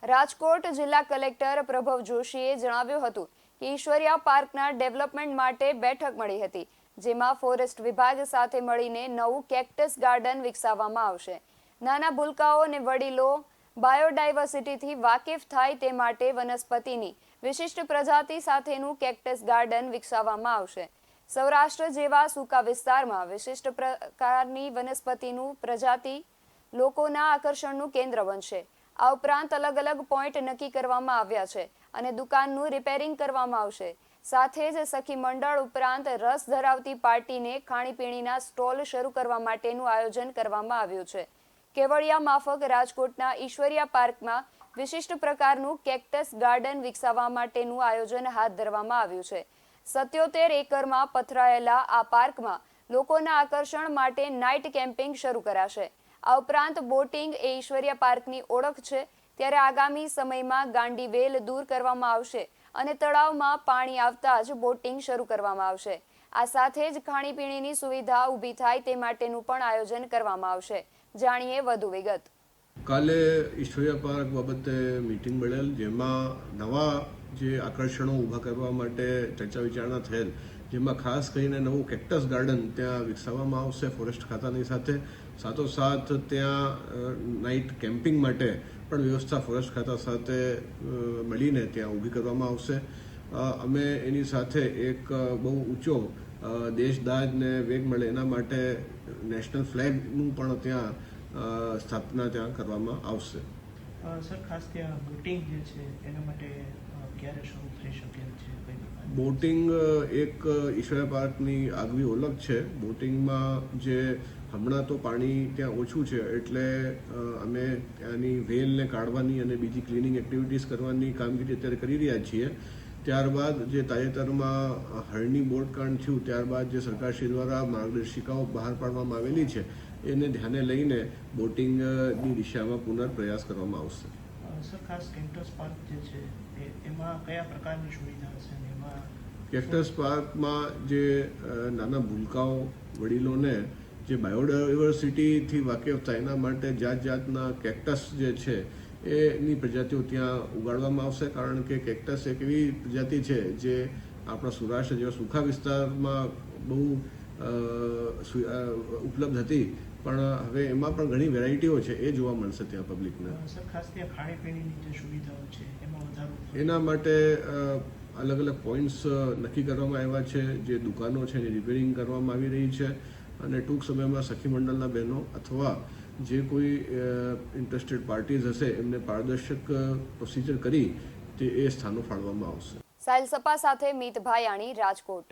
રાજકોટ જિલ્લા કલેક્ટર પ્રભવ જોશીએ જણાવ્યું હતું કે ઈશ્વરિયા પાર્કના ડેવલપમેન્ટ માટે બેઠક મળી હતી, જેમાં ફોરેસ્ટ વિભાગ સાથે મળીને નવું કેક્ટસ ગાર્ડન વિકસાવવામાં આવશે. નાના ભૂલકાઓ અને વડીલો બાયોડાયવર્સિટીથી વાકેફ થાય તે માટે વનસ્પતિની વિશિષ્ટ પ્રજાતિ સાથેનું કેક્ટસ ગાર્ડન વિકસાવવામાં આવશે. સૌરાષ્ટ્ર જેવા સૂકા વિસ્તારમાં વિશિષ્ટ પ્રકારની વનસ્પતિનું પ્રજાતિ લોકોના આકર્ષણનું કેન્દ્ર બનશે. આ ઉપરાંત અલગ અલગ પોઈન્ટ નક્કી કરવામાં આવ્યા છે અને દુકાનનું રિપેરિંગ કરવામાં આવશે. સાથે જ સખી મંડળ ઉપરાંત રસ ધરાવતી પાર્ટીને ખાણીપીણીના સ્ટોલ શરૂ કરવા માટેનું આયોજન કરવામાં આવ્યું છે. કેવડિયા માફક રાજકોટના ઈશ્વરિયા પાર્કમાં વિશિષ્ટ પ્રકારનું કેક્ટસ ગાર્ડન વિકસાવવા માટેનું આયોજન હાથ ધરવામાં આવ્યું છે. 77 એકરમાં પથરાયેલા આ પાર્કમાં લોકોના આકર્ષણ માટે નાઇટ કેમ્પિંગ શરૂ કરાશે. આ ઉપરાંત બોટિંગ એ ઈશ્વરિયા પાર્કની ઓળખ છે, ત્યારે આગામી સમયમાં ગાંડી વેલ દૂર કરવામાં આવશે અને તળાવમાં પાણી આવતા જ બોટિંગ શરૂ કરવામાં આવશે. આ સાથે જ ખાણીપીણીની સુવિધા ઊભી થાય તે માટેનું પણ આયોજન કરવામાં આવશે. જાણીએ વધુ વિગત. કાલે ઈશ્વરિયા પાર્ક બાબતે મીટિંગ મળેલ, જેમાં નવા જે આકર્ષણો ઊભા કરવા માટે ચર્ચા વિચારણા થયેલ, જેમાં ખાસ કરીને નવું કેક્ટસ ગાર્ડન ત્યાં વિકસાવવામાં આવશે ફોરેસ્ટ ખાતાની સાથે. સાથોસાથ ત્યાં નાઇટ કેમ્પિંગ માટે પણ વ્યવસ્થા ફોરેસ્ટ ખાતા સાથે મળીને ત્યાં ઊભી કરવામાં આવશે. અમે એની સાથે એક બહુ ઊંચો દેશદાજને વેગ મળે એના માટે નેશનલ ફ્લેગનું પણ ત્યાં સ્થાપના ત્યાં કરવામાં આવશે. સર, ખાસ ત્યાં બોટિંગ જે છે એના માટે ક્યારે શરૂ થઈ શકે છે? બોટિંગ એક ઈશ્વરિયા પાર્કની આગવી ઓળખ છે. બોટિંગમાં જે હમણાં તો પાણી ત્યાં ઓછું છે, એટલે અમે ત્યાંની વેલને કાઢવાની અને બીજી ક્લિનિંગ એક્ટિવિટીઝ કરવાની કામગીરી અત્યારે કરી રહ્યા છીએ. ત્યારબાદ જે તાજેતરમાં હરણી બોટકાંડ થયું, ત્યારબાદ જે સરકારશ્રી દ્વારા માર્ગદર્શિકાઓ બહાર પાડવામાં આવેલી છે, એને ધ્યાને લઈને બોટિંગની દિશામાં પુનઃપ્રયાસ કરવામાં આવશે. સર, ખાસ કેક્ટસ પાર્ક જે છે એમાં કયા પ્રકારની સુવિધા હશે? કેક્ટસ પાર્કમાં જે નાના ભૂલકાઓ, વડીલોને જે બાયોડાયવર્સિટીથી વાકેફ થાય એના માટે જાત જાતના કેક્ટસ જે છે એની પ્રજાતિઓ ત્યાં ઉગાડવામાં આવશે. કારણ કે કેક્ટસ એક એવી પ્રજાતિ છે જે આપણા સૌરાષ્ટ્ર જેવા સૂકા વિસ્તારમાં બહુ ઉપલબ્ધ હતી, પણ હવે એમાં પણ ઘણી વેરાયટીઓ છે, એ જોવા મળશે ત્યાં પબ્લિકને. સર, ખાસ ત્યાં ખાણીપીણીની જે સુવિધાઓ છે એમાં વધારો એના માટે અલગ અલગ પોઈન્ટ્સ નક્કી કરવામાં આવ્યા છે. જે દુકાનો છે એની રિપેરિંગ કરવામાં આવી રહી છે અને ટૂંક સમયમાં સખી મંડળના બહેનો અથવા જે કોઈ ઇન્ટરેસ્ટેડ પાર્ટીઝ હશે એમને પારદર્શક પ્રોસિજર કરી તે એ સ્થાનો ફાળવવામાં આવશે. સાહિલ સપા સાથે મીત ભાયાણી, રાજકોટ.